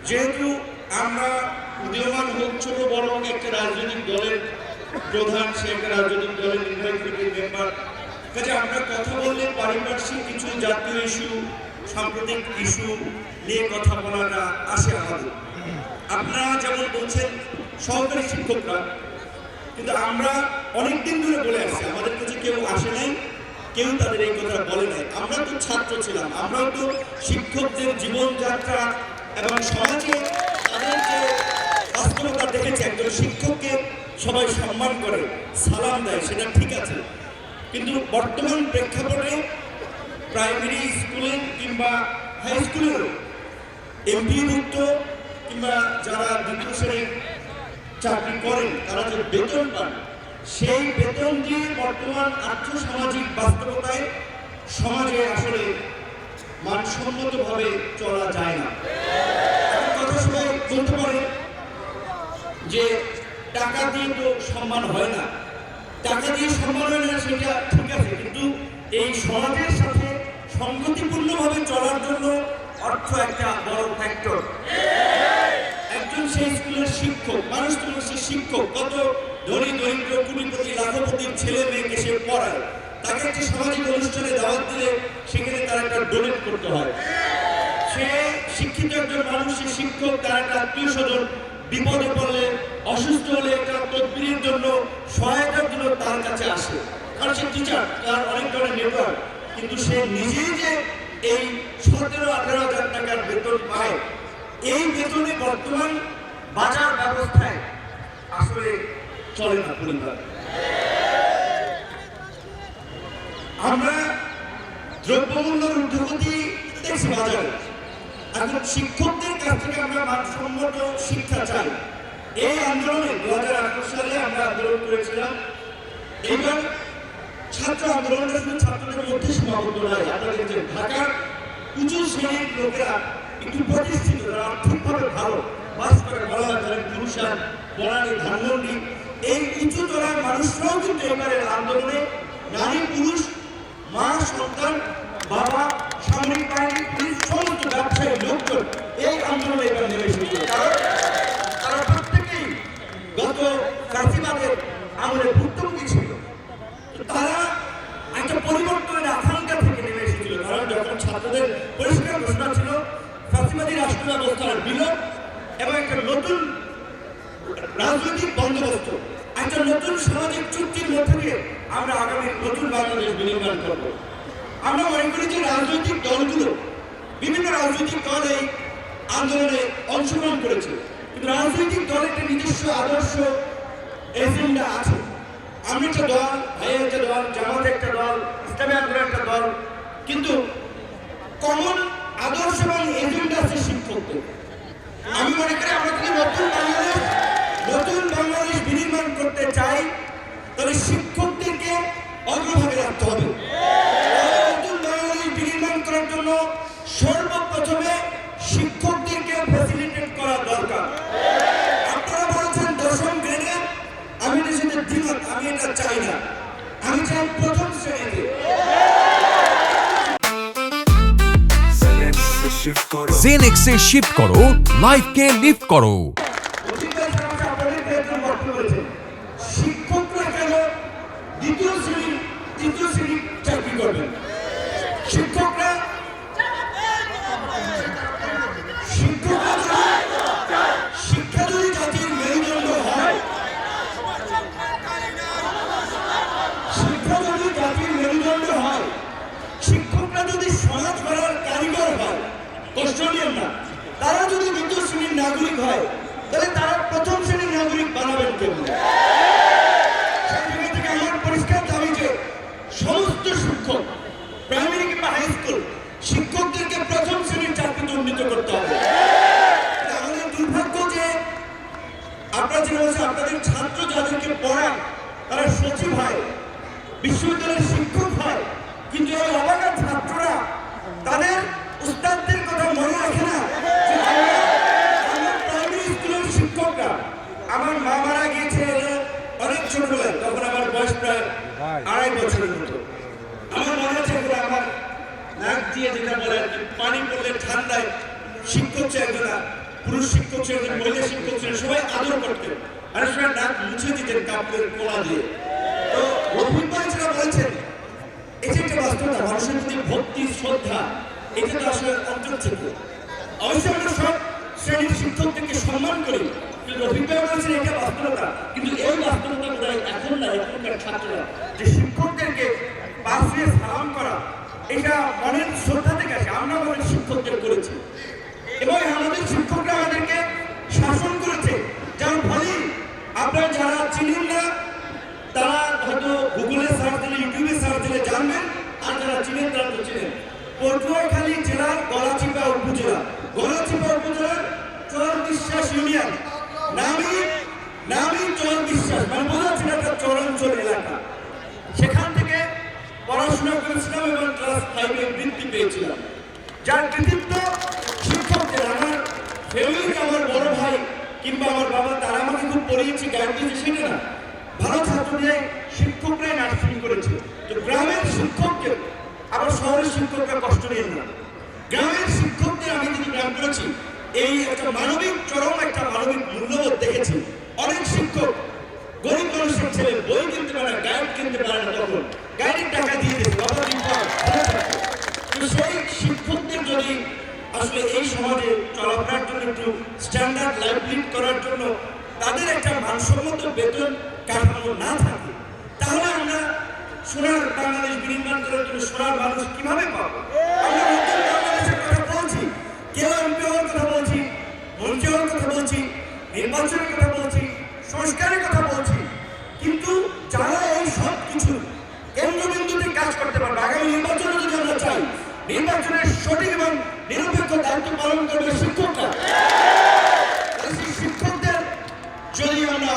যেহেতু আমরা উদীয়মান হোক ছোট বড় হোক একটা রাজনৈতিক দলের প্রধান, সে একটা রাজনৈতিক দলের নির্বাহী কমিটির মেম্বার, কাজে আমরা কথা বললে পারিপার্শ্বিক কিছু জাতীয় ইস্যু, সাম্প্রতিক ইস্যু নিয়ে কথা বলাটা আসে আমাদের। আপনারা যেমন বলছেন সহকারী শিক্ষকরা, কিন্তু আমরা অনেকদিন ধরে বলে আসছি, আমাদের কাছে কেউ আসে নাই, কেউ তাদের এই কথা বলে নাই। আমরা তো ছাত্র ছিলাম, আমরাও তো শিক্ষকদের জীবনযাত্রা এবং সমাজে তাদের যে বাস্তবতা দেখেছি। একজন শিক্ষককে সবাই সম্মান করে, সালাম দেয়, সেটা ঠিক আছে, কিন্তু বর্তমান প্রেক্ষাপটে প্রাইমারি স্কুলে কিংবা হাই স্কুলেরও এমপিভুক্ত কিংবা যারা দ্বিতীয় শ্রেণীর চাকরি করেন তারা যে বেতন পান, সেই বেতন দিয়ে বর্তমান আর্থসামাজিক বাস্তবতায় সমাজে আসলে মানসম্মতভাবে চলা যায় না। এখন কথা সবাই বলতে পারে যে টাকা দিয়ে তো সম্মান হয় না, টাকা দিয়ে সম্মান হয় না, সেটা ঠিক আছে, কিন্তু এই সমাজের সাথে সংগতিপূর্ণভাবে চলার জন্য অর্থ একটা বড় ফ্যাক্টর। একজন সেই স্কুলের শিক্ষক, মানুষ তো সে শিক্ষক, কত ধনী দরিদ্র কোটিপতি লাখপতির ছেলে মেয়েকে সে পড়ায়, তাকে একটা সামাজিক অনুষ্ঠানে দাওয়াত দিলে সেখানে তার একটা ডোনেট করতে হয়। সে শিক্ষিত একজন মানুষ, সে শিক্ষক, তার একটা আত্মীয় স্বজন বিপদে পড়লে, অসুস্থ হলে একটা তদবিরের জন্য, সহায়তার জন্য তার কাছে আসে, কারণ সে টিচার, তার অনেক ধরনের নেটওয়ার্ক, কিন্তু সে নিজেই যে এই 17-18,000 টাকার বেতন পায়, এই বেতনে বর্তমান বাজার ব্যবস্থায় আসলে চলে না পরিবার। আমরা দ্রব্যমূল্যের ঊর্ধ্বগতি দেখছি বাজারে। এখন শিক্ষকদের কাছ থেকে আমরা মানসম্মত শিক্ষা চাই। এই আন্দোলনে 2018 সালে আমরা আন্দোলন করেছিলাম। এবার ছাত্র আন্দোলনটা শুধু ছাত্রদের মধ্যে সীমাবদ্ধ নয়, আপনাদের যে ঢাকার উঁচু শ্রেণীর লোকেরা একটু প্রতিষ্ঠিত, তারা আর্থিকভাবে ভালো বাস করে, বলা যারা পুরুষার বনানী ধানমন্ডি, এই উঁচু তলার মানুষরাও কিন্তু এবারের আন্দোলনে নারী পুরুষ মা সন্তান বাবা সামরিক বাহিনী পুলিশ সমস্ত ব্যবসায়ী লোকজন এই আন্দোলনে এবার নেমে এসেছিল। কারণ তারা প্রত্যেকেই গত ফ্যাসিবাদের আমলে ভুক্তভোগী ছিল। তারা একটা পরিবর্তনের আকাঙ্ক্ষা থেকে নেমে এসেছিল। কারণ যখন ছাত্রদের পরিষ্কার ঘোষণা ছিল ফ্যাসিবাদী রাষ্ট্র ব্যবস্থার বিলোপ এবং একটা নতুন রাজনৈতিক বন্দোবস্ত, একটা নতুন সামাজিক চুক্তির মধ্যে দিয়ে আমরা আগামী নতুন বাংলাদেশ বিনির্মাণ করব। আমরা মনে করি যে রাজনৈতিক দলগুলো, বিভিন্ন রাজনৈতিক দল এই আন্দোলনে অংশগ্রহণ করেছে, কিন্তু রাজনৈতিক দলের একটা নিজস্ব আদর্শ এজেন্ডা আছে। আমি একটা দল, ভাইয়ের একটা দল, জামাত একটা দল, ইসলামী আন্দোলন একটা দল, কিন্তু কমন আদর্শ এবং এজেন্ডা আছে শিক্ষকদের। আমি মনে করি আমরা যদি নতুন বাংলাদেশ বিনির্মাণ করতে চাই, তাহলে শিক্ষকদেরকে অগ্রভাগে রাখতে হবে। নতুন বাংলাদেশ বিনির্মাণ করার জন্য সর্বপ্রথমে শিক্ষকদেরকে ফ্যাসিলিটেট করা দরকার। আপনারা বলেছেন 10ম গ্রেডে, আমি নিজেদের দ্বিমত, আমি এটা চাই না, আমি চাই প্রথম শ্রেণীতে। জেনেক্সে শিফট করো, লাইফকে লিফট করো। শিক্ষকরা কেন দ্বিতীয় শ্রেণীর চাকরি করবেন? শিক্ষকরা শিক্ষা যদি জাতির মেরুদণ্ড হয়, শিক্ষা যদি জাতির মেরুদণ্ড হয়, শিক্ষকরা যদি সমাজ গড়ার কারিগর হয়, কষ্ট নিয়েন না, তারা যদি দ্বিতীয় শ্রেণীর নাগরিক হয়, তাহলে তারা প্রথম শ্রেণীর নাগরিক বানাবেন কেমন? আমার পরিষ্কার দাবি যে সমস্ত শিক্ষক, প্রাইমারি কিংবা হাই স্কুল শিক্ষকদেরকে প্রথম শ্রেণীর চাকরিতে উন্নীত করতে হবে। আমাদের দুর্ভাগ্য যে আপনারা যে বলছেন আপনাদের ছাত্র যাদেরকে পড়ান তারা সচিব হয়, বিশ্ববিদ্যালয়ের শিক্ষক হয়, কিন্তু এই অবাকা ছাত্ররা তাদের উস্তাদদের কথা মনে রাখে না। আমার প্রাইমারি স্কুলের শিক্ষকরা, আমার মা মারা গিয়েছে অনেক ছোটবেলায়, তখন আমার বয়স প্রায় 2.5 বছরের মতো। আমার মনে আছে আমার নাক দিয়ে যেটা বলে পানি পড়লে ঠান্ডায় শিক্ষক একজনা পুরুষ শিক্ষক ছিলেন, মহিলা শিক্ষক ছিলেন, সবাই আদর করতেন, আর সবাই নাক মুছে দিতেন কাপড়ের কোলা দিয়ে। তো রফিক ভাই যেটা বলেছেন, এটা একটা বাস্তবতা, মানুষের প্রতি ভক্তি শ্রদ্ধা, এটা তো আসলে অন্তর থেকে। অবশ্যই আমরা সব শ্রেণীর শিক্ষকদেরকে সম্মান করি, কিন্তু রফিক ভাই বলেছেন এটা বাস্তবতা। কিন্তু এই বাস্তবতা বোধহয় এখন না, এখনকার ছাত্ররা যে শিক্ষকদেরকে পাশ দিয়ে সালাম করা, এটা মনের শ্রদ্ধা থেকে আসে। আমরা আমাদের শিক্ষকদের করেছি এবং আমাদের শিক্ষকরা আমাদেরকে শাসন করেছে। যেমন বলি, আপনারা যারা চিনেন না তারা হয়তো গুগলে সার্চ দিলে, ইউটিউবে সার্চ দিলে জানবেন, আর যারা চিনেন তারা তো চিনেন। পটুয়াখালী জেলার গলাচিপা উপজেলার চর বিশ্বাস ইউনিয়ন, নামই চর বিশ্বাস, মানে বোঝা যাচ্ছে একটা চরাঞ্চল এলাকা। সেখান থেকে পড়াশোনা করেছিলাম এবং ক্লাস 5-এ বৃত্তি পেয়েছিলাম। যার কৃতিত্ব শিক্ষকদের, আমার ফ্যামিলিতে আমার বড় ভাই কিংবা আমার বাবা, তারা আমাকে খুব পড়িয়েছে, গাইড দিয়েছে, সেটা না, ভালো ছাত্রদের শিক্ষকরাই নার্সিং করেছে। তো গ্রামের শিক্ষককে, আবার শহরের শিক্ষকরা কষ্ট নেন না, গ্রামের শিক্ষকদের আমি যদি গ্রাম করেছি, এই একটা মানবিক চরম একটা মানবিক মূল্যবোধ দেখেছি। অনেক শিক্ষক গরিব মানুষের ছেলে বই কিনতে পারে না, গাইড কিনতে পারে না, তখন গাইডের টাকা দিয়ে দিয়েছে, বাবা কিন্তু সেই শিক্ষকদের যদি আসলে এই সমাজে চলাফেরার জন্য, একটু স্ট্যান্ডার্ড লাইফ লিড করার জন্য তাদের একটা মানসম্মত বেতন কাঠামো না থাকে, তাহলে আমরা সোনার বাংলাদেশ বিনির্মাণ করার জন্য সোনার মানুষ কিভাবে পাবো? আমরা নতুন বাংলাদেশের কথা বলছি, কেউ এমপি হওয়ার কথা বলছি, মন্ত্রী হওয়ার কথা বলছি, নির্বাচনের কথা বলছি, সংস্কারের কথা বলছি, কিন্তু যারা এই সব কিছু কেন্দ্রবিন্দুতে কাজ করতে পারবে, আগামী নির্বাচনে যদি আমরা চাই, নির্বাচনের সঠিক এবং নিরপেক্ষ দায়িত্ব পালন করবে শিক্ষকরা। সেই শিক্ষকদের যদি আমরা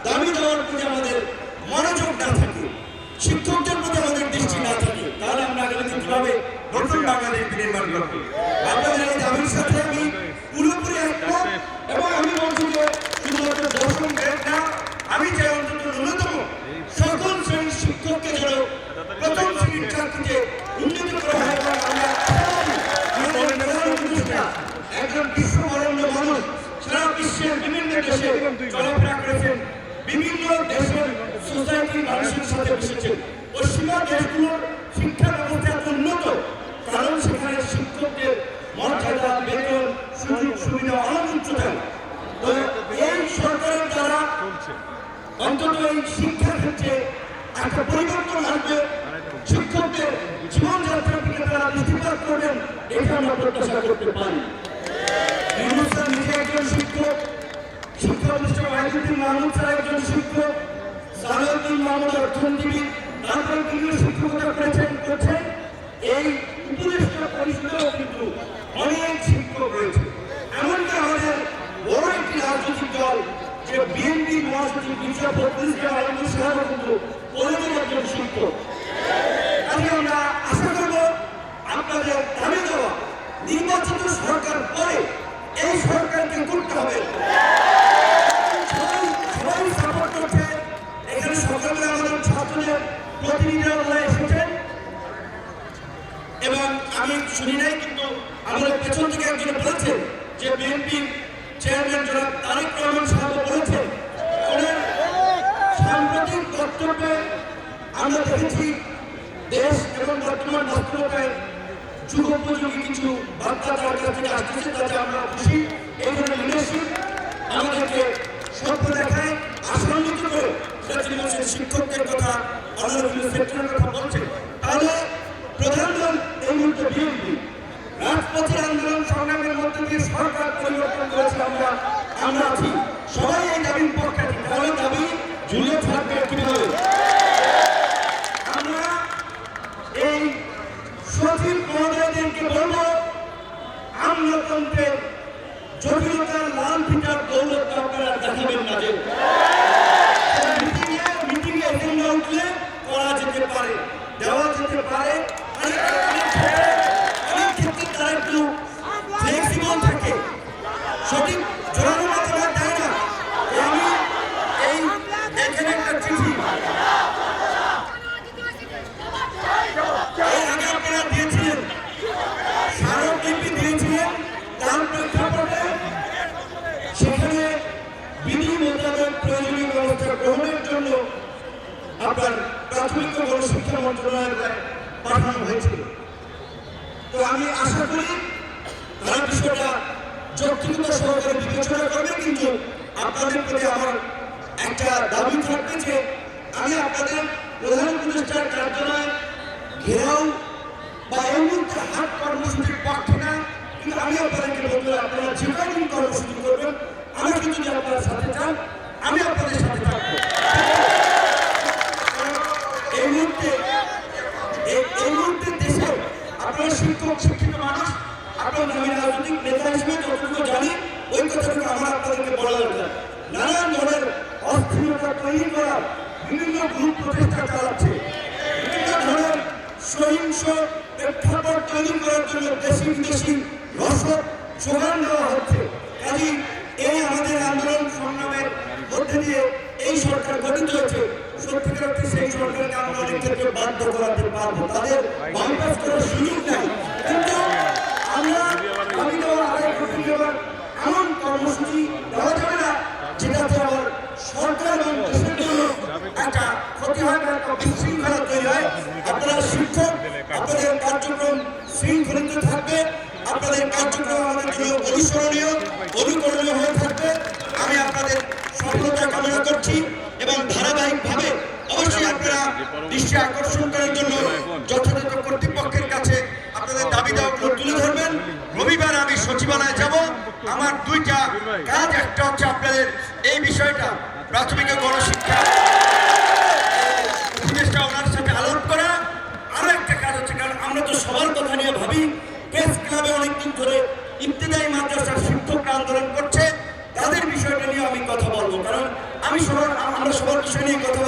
দাবি দেওয়ার প্রতি আমাদের মনোযোগ না থাকে, শিক্ষকদের প্রতি আমাদের দৃষ্টি না থাকে, তাহলে আমরা আগামীতে কিভাবে নতুন বাংলাদেশ নির্মাণ করবো? আপনাদের এই দাবির সাথে আমি পুরোপুরি একমত এবং আমি বলছি যে শুধুমাত্র দশম গ্রেড না, আমি চাই অন্তত ন্যূনতম সকল শ্রেণীর শিক্ষককে যেন প্রথম শ্রেণীর চাকরিতে উন্নীত করা হয়। এবং আমরা একজন বিশ্ববরণ্য মানুষ, সারা বিশ্বের বিভিন্ন দেশে চলাফেরা করেছেন, বিভিন্ন দেশের সোসাইটির মানুষের সাথে মিশেছেন। পশ্চিমা দেশগুলোর শিক্ষা ব্যবস্থা এত উন্নত, কারণ সেখানে শিক্ষকদের মর্যাদা, বেতন, সুযোগ সুবিধা অনেক উচ্চতায়। তো এই সরকারের দ্বারা অন্তত এই শিক্ষার ক্ষেত্রে একটা পরিবর্তন আসবে, শিক্ষকদের জীবনযাত্রার দিকে তারা দৃষ্টিপাত করবেন, এটা আমরা প্রত্যাশা করতে পারি। ইউনুস নিজে একজন শিক্ষক, শিক্ষা মিস্টার ওয়াহিদুদ্দিন মাহমুদ স্যার একজন শিক্ষক, সালাউদ্দিন মাহমুদ অর্থনীতিবিদ, তারপরে বিভিন্ন শিক্ষকতা করছেন। এই উপদেষ্টা পরিষদেও কিন্তু অনেক শিক্ষক রয়েছে। এমনকি আমাদের বড় একটি রাজনৈতিক দল যে বিএনপি মহাসচিব মির্জা ফখরুল ইসলাম আলমগীর সাহেব কিন্তু কলেজের একজন শিক্ষক। আজকে আমরা আশা করব আপনাদের দাবি দেওয়া নির্বাচিত সরকার পরে এই সরকারকে করতে হবে। সবাই সাপোর্ট করছে। এখানে সকালবেলা আমাদের ছাত্রদের প্রতিনিধিরা এসেছেন এবং আমি শুনি নাই, কিন্তু আমাদের পেছন থেকে একজন বলেছেন যে বিএনপি চেয়ারম্যান জনাব তারেক রহমান সাহেব বলেছেন, ওনার সাম্প্রতিক বক্তব্যে আমরা দেখেছি দেশ এবং বর্তমান বাস্তবতায় যুগোপযোগী কিছু বার্তা তার কাছ থেকে আসতেছে, তাতে আমরা খুশি। এই ধরনের লিডারশিপ আমাদেরকে স্বপ্ন দেখায়, আশান্বিত করে। সেটা তিনি বলছেন শিক্ষকদের কথা, অন্য বিভিন্ন সেক্টরের কথা বলছেন। তাহলে প্রধান দল এই মুহূর্তে বিএনপি, রাজপথের আন্দোলন সংগ্রামের মধ্যে দিয়ে সরকার পরিবর্তন করেছে, আমরা আছি সবাই এই দাবির পক্ষে। তাহলে দাবি ঝুলে থাকবে কিভাবে? আমরা এই সচিব মহোদয়দেরকে বলব, আমলাতন্ত্রের জটিলতার লাল ফিটার দৌলত আপনারা দেখাবেন না। যে মিটিংয়ে এজেন্ডা উঠলে করা যেতে পারে, দেওয়া যেতে পারে, অনেক ক্ষেত্রে তারা একটু ফ্লেক্সিবল থাকে, সঠিক জোরালো মাত্রা দেয় না। আমি এই এখানে একটা চিঠি আগে আপনারা দিয়েছিলেন, স্মারকলিপি দিয়েছিলেন, তার প্রেক্ষাপটে সেখানে বিধি মোতাবেক প্রয়োজনীয় ব্যবস্থা গ্রহণের জন্য আপনার প্রাথমিক ও গণশিক্ষা মন্ত্রণালয়ে পাঠানো হয়েছিল। তো আমি আশা করি তারা বিষয়টা যৌক্তিকতা সহকারে বিবেচনা করবে, কিন্তু আপনাদের প্রতি আমার একটা দাবি থাকবে যে আমি আপনাদের প্রধান উপদেষ্টার কার্যালয় ঘেরাও বা এই মুহূর্তে হাট কর্মসূচির পক্ষে না, কিন্তু আমি আপনাদেরকে বলবো আপনারা যে কোনো কর্মসূচি করবেন, আমাকে যদি আপনারা সাথে চান আমি আপনাদের সাথে থাকবো। এই মুহূর্তে দেশে আপনারা শিক্ষক শিক্ষিত মানুষ, আপনার আমি রাজনৈতিক নেতা হিসেবে যতটুকু জানি ওই কথাটুকু আমার আপনাদেরকে বলা দরকার। নানান ধরনের অস্থিরতা তৈরি করার বিভিন্ন গ্রুপ প্রচেষ্টা চালাচ্ছে, বিভিন্ন ধরনের সহিংস প্রেক্ষাপট তৈরি করার জন্য দেশি বিদেশি রসদ জোগান দেওয়া হচ্ছে। কাজে এই আমাদের আন্দোলন সংগ্রামের মধ্যে দিয়ে এই সরকার গঠিত হয়েছে, সত্যিকার অর্থে সেই সরকারকে আমরা অনেক ক্ষেত্রে বাধ্য করাতে পারবো, তাদের বাইপাস করার সুযোগ নাই। কিন্তু আমরা দাবি দেওয়ার আগে প্রতিবার এমন কর্মসূচি দেওয়া যাবে না যেটাতে আবার সরকার এবং দেশের জন্য একটা ক্ষতি হয় বা একটা বিশৃঙ্খলা তৈরি হয়। আপনারা শিক্ষক, আপনাদের কার্যক্রম শৃঙ্খলিত থাকবে, আপনাদের কার্যক্রম আমাদের জন্য অনুসরণীয় অনুকরণীয় হয়ে থাকবে। আমি আপনাদের সফলতা কামনা করছি এবং ধারাবাহিকভাবে অবশ্যই আপনারা দৃষ্টি আকর্ষণ করার জন্য যথাযথ কর্তৃপক্ষের কাছে আপনাদের দাবি দাওয়াগুলো তুলে ধরবেন। রবিবার আমি সচিবালয়ে যাব, আমার দুইটা কাজ, একটা হচ্ছে আপনাদের এই বিষয়টা প্রাথমিক ও গণশিক্ষা উপদেষ্টা ওনার সাথে আলাপ করা, আরো একটা কাজ হচ্ছে, কারণ আমরা তো সবার কথা নিয়ে ভাবি, প্রেস ক্লাবে অনেকদিন ধরে ইবতেদায়ী মাদ্রাসার শিক্ষকরা আন্দোলন করছে, তাদের বিষয়টা নিয়ে আমি কথা বলবো, কারণ আমরা সবার বিষয় নিয়ে কথা